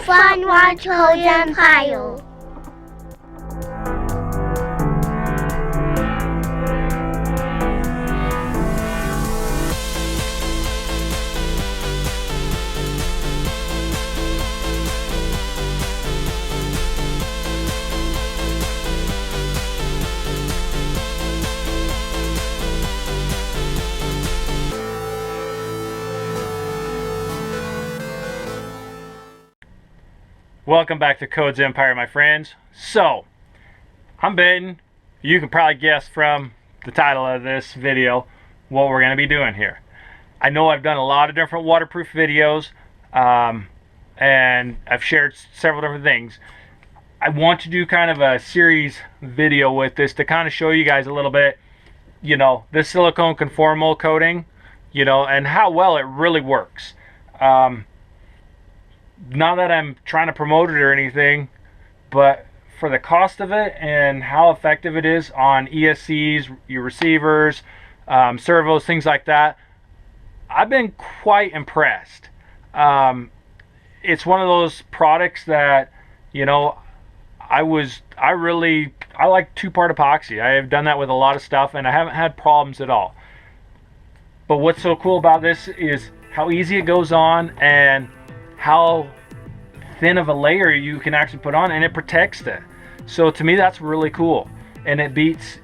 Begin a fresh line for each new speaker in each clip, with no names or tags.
fun watch CodesEmpire.
Welcome back to CodesEmpire, my friends. So, I'm betting you can probably guess from the title of this video what we're going to be doing here. I know I've done a lot of different waterproof videos, and I've shared several different things. I want to do kind of a series video with this to kind of show you guys a little bit, this silicone conformal coating, and how well it really works. Not that I'm trying to promote it or anything, but for the cost of it and how effective it is on ESCs, your receivers, servos, things like that, I've been quite impressed. It's one of those products that, I like two-part epoxy. I have done that with a lot of stuff and I haven't had problems at all. But what's so cool about this is how easy it goes on and how thin of a layer you can actually put on, and it protects it. So to me, that's really cool, and it beats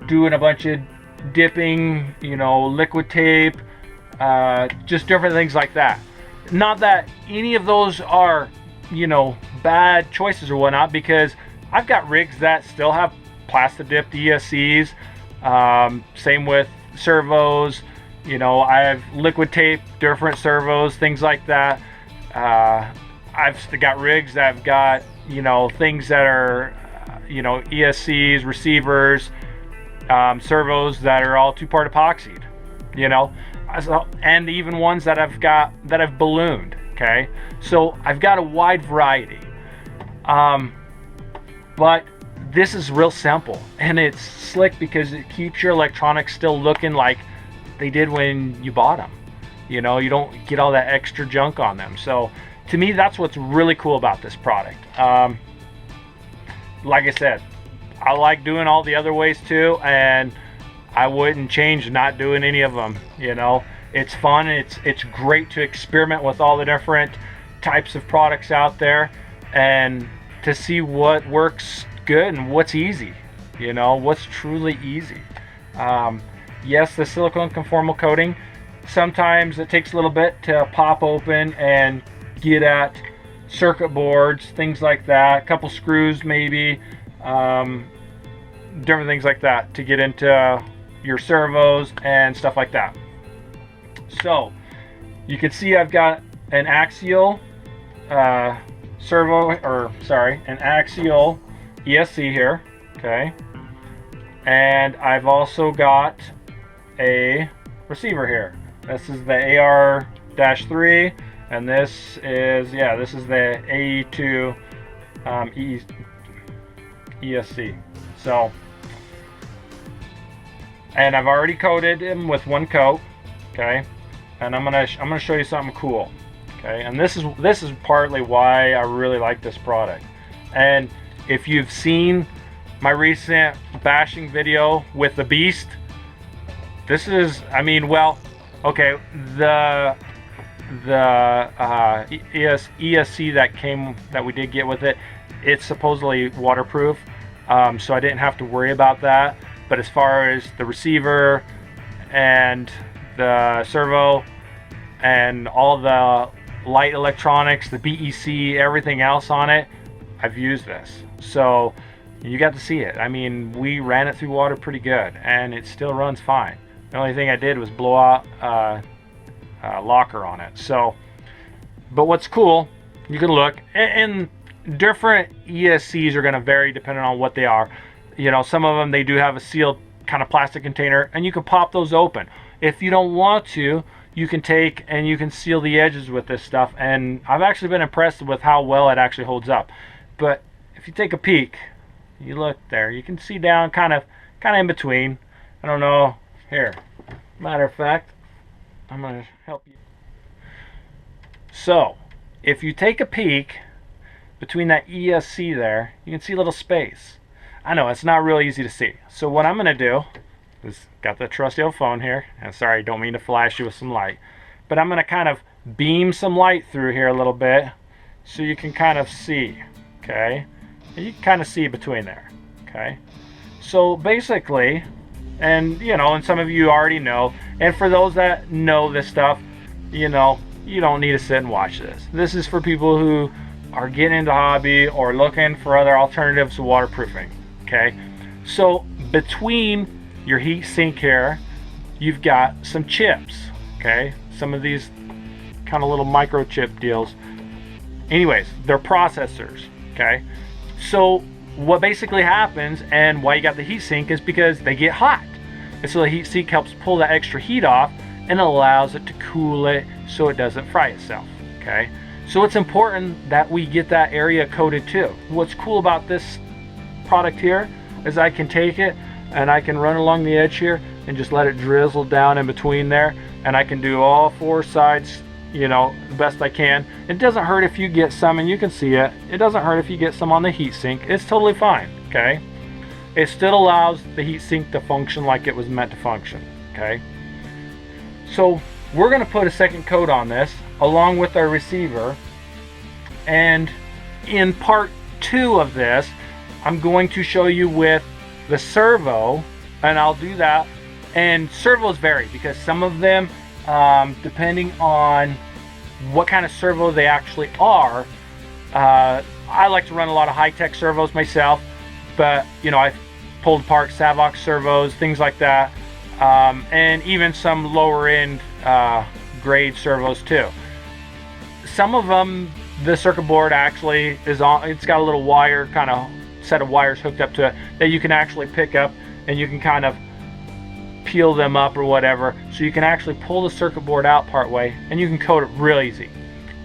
doing a bunch of dipping, liquid tape, just different things like that. Not that any of those are bad choices or whatnot, because I've got rigs that still have plastic dipped ESCs, same with servos. I have liquid tape different servos, things like that. I've got rigs that have got things that are ESCs, receivers, servos that are all two-part epoxied, and even ones that I've ballooned. Okay, so I've got a wide variety, but this is real simple and it's slick because it keeps your electronics still looking like they did when you bought them. You don't get all that extra junk on them. So to me, that's what's really cool about this product. Like I said, I like doing all the other ways too, and I wouldn't change not doing any of them. It's fun. It's great to experiment with all the different types of products out there and to see what works good and what's easy, what's truly easy. Yes, the silicone conformal coating, sometimes it takes a little bit to pop open and get at circuit boards, things like that, a couple screws maybe, different things like that to get into your servos and stuff like that. So you can see I've got an axial an axial ESC here, okay, and I've also got a receiver here. This is the AR-3, and this is the AE2 ESC. So, and I've already coated him with one coat, okay, and I'm gonna show you something cool, okay, and this is partly why I really like this product. And if you've seen my recent bashing video with the Beast, this is, okay, the ESC that we did get with it, it's supposedly waterproof, so I didn't have to worry about that. But as far as the receiver and the servo and all the light electronics, the BEC, everything else on it, I've used this. So you got to see it. We ran it through water pretty good and it still runs fine. The only thing I did was blow out locker on it. So, but what's cool, you can look, and different ESCs are going to vary depending on what they are. Some of them, they do have a sealed kind of plastic container and you can pop those open. If you don't want to, you can take and you can seal the edges with this stuff, and I've actually been impressed with how well it actually holds up. But if you take a peek, you look there, you can see down kind of in between. I don't know, here, matter of fact, I'm going to help you. So if you take a peek between that ESC there, you can see a little space. I know it's not really easy to see. So what I'm going to do is, got the trusty old phone here, and sorry, don't mean to flash you with some light, but I'm going to kind of beam some light through here a little bit so you can kind of see, okay? And you can kind of see between there, okay? So basically, and you know, and some of you already know, and for those that know this stuff, you know, you don't need to sit and watch this. This is for people who are getting into hobby or looking for other alternatives to waterproofing, okay? So between your heat sink here, you've got some chips, okay? Some of these kind of little microchip deals. Anyways, they're processors, okay? So what basically happens, and why you got the heat sink, is because they get hot. And so the heat sink helps pull that extra heat off and allows it to cool it so it doesn't fry itself, okay? So it's important that we get that area coated too. What's cool about this product here is I can take it and I can run along the edge here and just let it drizzle down in between there, and I can do all four sides, you know, the best I can. It doesn't hurt if you get some, and you can see it. It doesn't hurt if you get some on the heat sink. It's totally fine, okay? It still allows the heat sink to function like it was meant to function, okay? So we're gonna put a second coat on this along with our receiver, and in part 2 of this, I'm going to show you with the servo, and I'll do that. And servos vary because some of them, depending on what kind of servo they actually are, I like to run a lot of high-tech servos myself, but you know, I've pulled apart Servos servos, things like that, and even some lower end grade servos too. Some of them, the circuit board actually is on, it's got a little wire, kind of set of wires hooked up to it that you can actually pick up, and you can kind of peel them up or whatever, so you can actually pull the circuit board out part way and you can coat it real easy.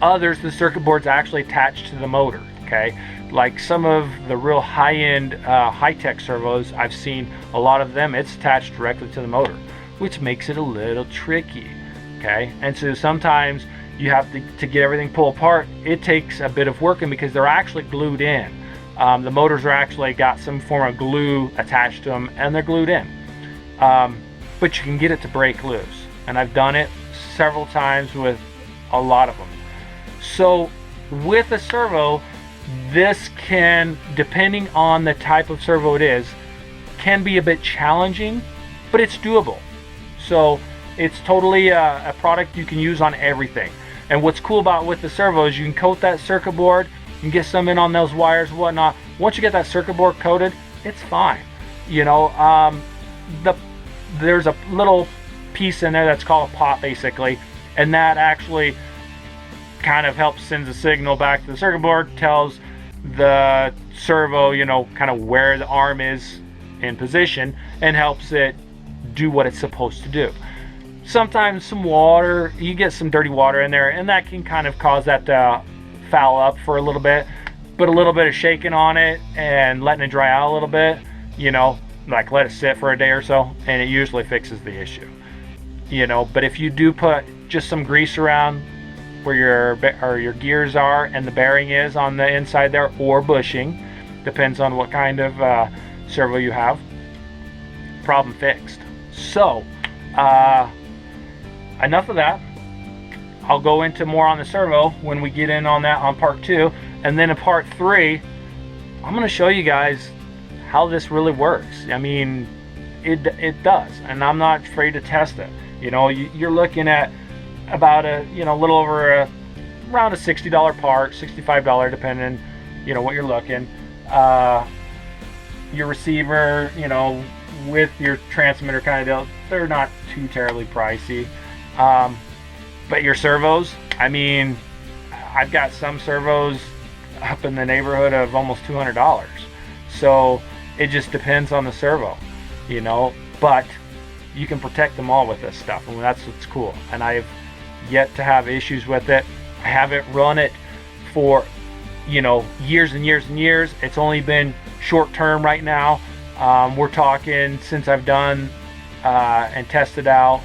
Others, the circuit board's actually attached to the motor, okay? Like some of the real high-end high-tech servos I've seen, a lot of them, it's attached directly to the motor, which makes it a little tricky, okay? And so sometimes you have to get everything pulled apart. It takes a bit of working because they're actually glued in. The motors are actually got some form of glue attached to them, and they're glued in. But you can get it to break loose, and I've done it several times with a lot of them. So with a servo, this can, depending on the type of servo it is, can be a bit challenging, but it's doable. So it's totally a product you can use on everything. And what's cool about with the servo is you can coat that circuit board, you can get some in on those wires and whatnot. Once you get that circuit board coated, it's fine. You know, there's a little piece in there that's called a pot basically, and that actually kind of helps sends a signal back to the circuit board, tells the servo, you know, kind of where the arm is in position, and helps it do what it's supposed to do. Sometimes some water, you get some dirty water in there, and that can kind of cause that to foul up for a little bit, but a little bit of shaking on it and letting it dry out a little bit, you know, like let it sit for a day or so, and it usually fixes the issue, you know. But if you do put just some grease around where your gears are and the bearing is on the inside there, or bushing, depends on what kind of servo you have, problem fixed. So enough of that. I'll go into more on the servo when we get in on that on part 2, and then in part 3 I'm going to show you guys how this really works. I mean, it does, and I'm not afraid to test it. You know, you're looking at about a, you know, a little over around a $60 part, $65 depending, you know, what you're looking. Your receiver, you know, with your transmitter kind of deal, they're not too terribly pricey. But your servos, I mean, I've got some servos up in the neighborhood of almost $200. So it just depends on the servo, you know, but you can protect them all with this stuff, and that's what's cool. And I've yet to have issues with it. I haven't run it for, you know, years and years and years. It's only been short term right now. We're talking since I've done and tested out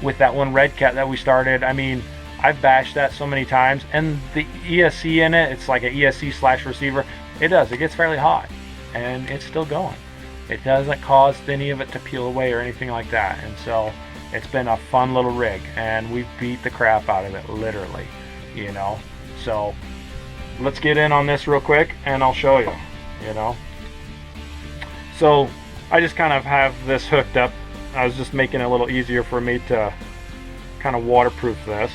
with that one red cat that we started. I mean, I've bashed that so many times, and the ESC in it, it's like an ESC slash receiver. It gets fairly hot, and it's still going. It doesn't cause any of it to peel away or anything like that. And so it's been a fun little rig, and we beat the crap out of it, literally, you know. So let's get in on this real quick, and I'll show you, you know. So I just kind of have this hooked up. I was just making it a little easier for me to kind of waterproof this,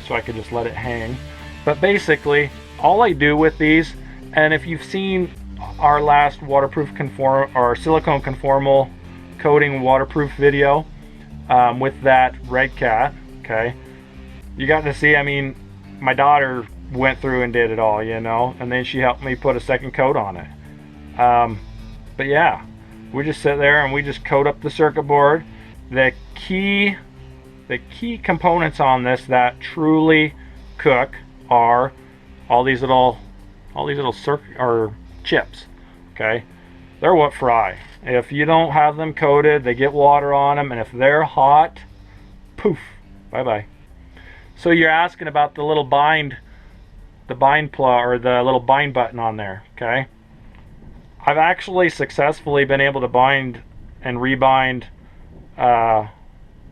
so I could just let it hang. But basically, all I do with these, and if you've seen our last waterproof or silicone conformal coating waterproof video with that red cat, okay, you got to see, I mean, my daughter went through and did it all, you know, and then she helped me put a second coat on it. But yeah, we just sit there and we just coat up the circuit board. The key components on this that truly cook are all these little circuit or chips. Okay, they're what fry. If you don't have them coated, they get water on them, and if they're hot, poof, bye bye. So you're asking about the little bind plug or the little bind button on there. Okay, I've actually successfully been able to bind and rebind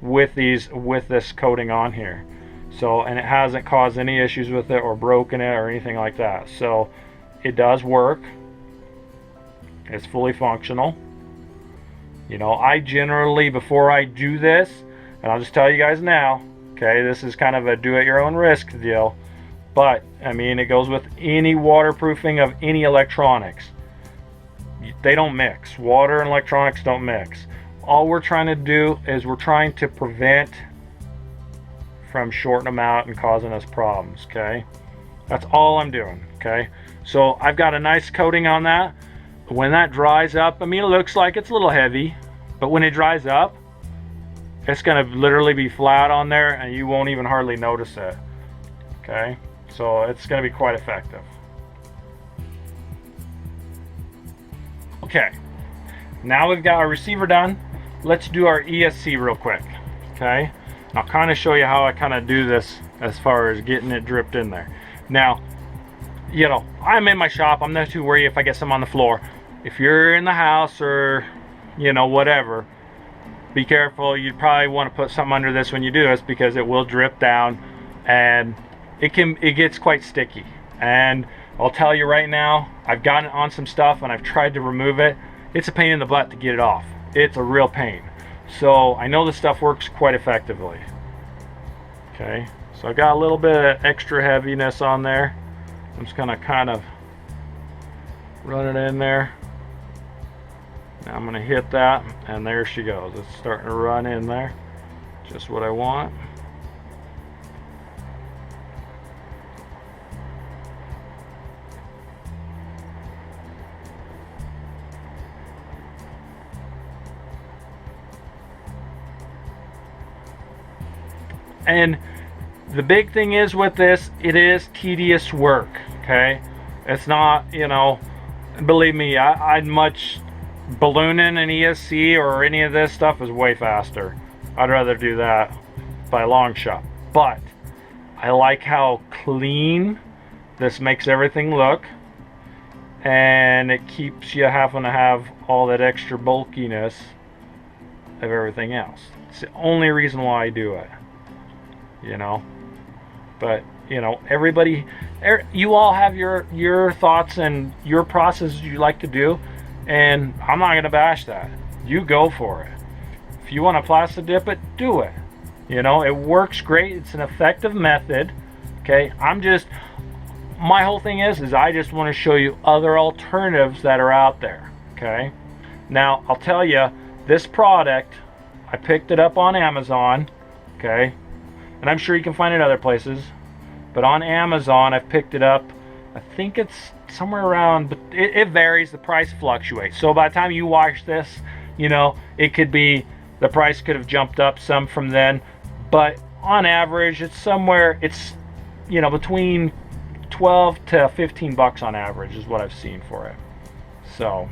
with this coating on here. So, and it hasn't caused any issues with it or broken it or anything like that. So it does work. It's fully functional. You know, I generally, before I do this, and I'll just tell you guys now, okay, this is kind of a do at your own risk deal, but I mean, it goes with any waterproofing of any electronics. They don't mix. Water and electronics don't mix. All we're trying to do is we're trying to prevent from shorting them out and causing us problems. Okay, that's all I'm doing. Okay, so I've got a nice coating on that. When that dries up, I mean, it looks like it's a little heavy, but when it dries up, it's going to literally be flat on there and you won't even hardly notice it. Okay, so it's going to be quite effective. Okay, now we've got our receiver done. Let's do our ESC real quick. Okay, I'll kind of show you how I kind of do this as far as getting it dripped in there. Now, you know, I'm in my shop. I'm not too worried if I get some on the floor. If you're in the house or, you know, whatever, be careful. You probably want to put something under this when you do this, because it will drip down and it gets quite sticky. And I'll tell you right now, I've gotten it on some stuff and I've tried to remove it. It's a pain in the butt to get it off. It's a real pain. So I know this stuff works quite effectively. Okay, so I got a little bit of extra heaviness on there. I'm just gonna kind of run it in there. Now I'm gonna hit that, and there she goes. It's starting to run in there. Just what I want. And the big thing is with this, it is tedious work. Okay, it's not, you know, believe me, I'd much ballooning an ESC or any of this stuff is way faster. I'd rather do that by a long shot. But I like how clean this makes everything look, and it keeps you having to have all that extra bulkiness of everything else. It's the only reason why I do it, you know. But you know, everybody, you all have your thoughts and your process you like to do, and I'm not going to bash that. You go for it. If you want to plastic dip it, do it. You know, it works great. It's an effective method. Okay, my whole thing is I just want to show you other alternatives that are out there. Okay, now I'll tell you, this product, I picked it up on Amazon. Okay, and I'm sure you can find it other places, but on Amazon I've picked it up. I think it's somewhere around, but it varies, the price fluctuates. So by the time you watch this, you know, it could be, the price could have jumped up some from then, but on average it's somewhere, it's, you know, between 12 to 15 bucks on average is what I've seen for it. So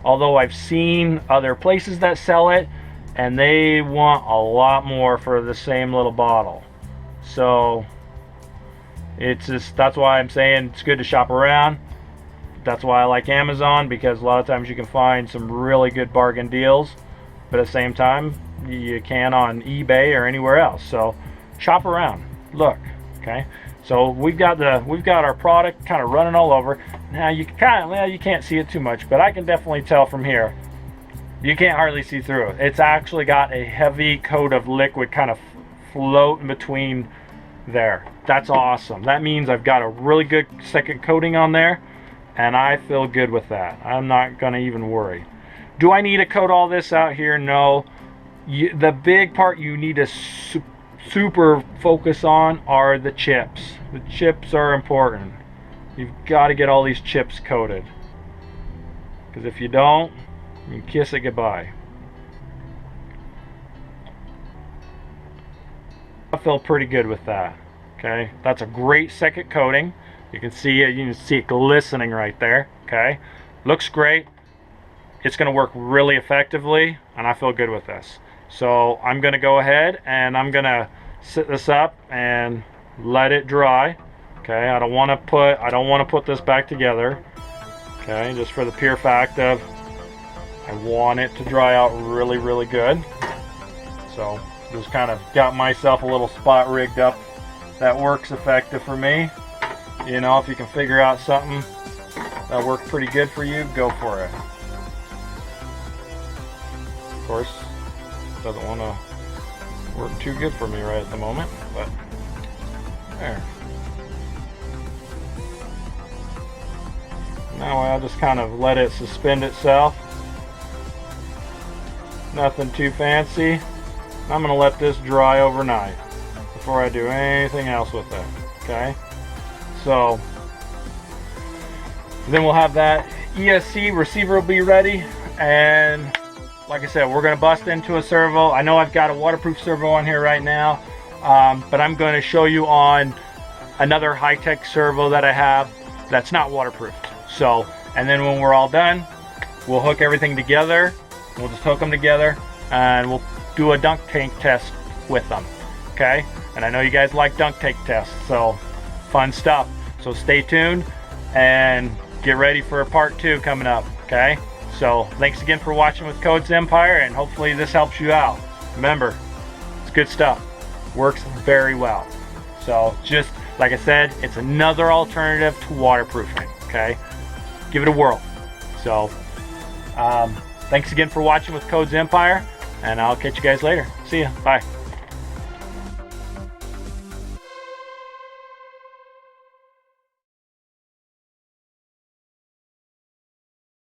although I've seen other places that sell it and they want a lot more for the same little bottle. So it's just, that's why I'm saying it's good to shop around. That's why I like Amazon, because a lot of times you can find some really good bargain deals, but at the same time you can on eBay or anywhere else. So shop around, look. Okay, so we've got our product kind of running all over. Now you can't see it too much, but I can definitely tell from here. You can't hardly see through it. It's actually got a heavy coat of liquid kind of floating between there. That's awesome. That means I've got a really good second coating on there, and I feel good with that. I'm not gonna even worry. Do I need to coat all this out here? No. The big part you need to super focus on are the chips. The chips are important. You've got to get all these chips coated, because if you don't, you can kiss it goodbye. I feel pretty good with that. Okay, that's a great second coating. You can see it. You can see it glistening right there. Okay, looks great. It's going to work really effectively, and I feel good with this. So I'm going to go ahead and I'm going to sit this up and let it dry. Okay, I don't want to put this back together. Okay, just for the pure fact of I want it to dry out really good. So just kind of got myself a little spot rigged up that works effective for me. You know, if you can figure out something that worked pretty good for you, go for it. Of course, doesn't want to work too good for me right at the moment, but there. Now I'll just kind of let it suspend itself. Nothing too fancy. I'm going to let this dry overnight before I do anything else with it. Okay, so then we'll have that ESC receiver will be ready, and like I said, we're going to bust into a servo. I know I've got a waterproof servo on here right now, but I'm going to show you on another high-tech servo that I have that's not waterproof. So, and then when we're all done, we'll hook everything together. We'll just hook them together and we'll do a dunk tank test with them. Okay, and I know you guys like dunk tank tests, so fun stuff. So stay tuned and get ready for a part 2 coming up. Okay, so thanks again for watching with CodesEmpire, and hopefully this helps you out. Remember, it's good stuff, works very well. So just like I said, it's another alternative to waterproofing. Okay, give it a whirl. So thanks again for watching with CodesEmpire, and I'll catch you guys later. See ya. Bye.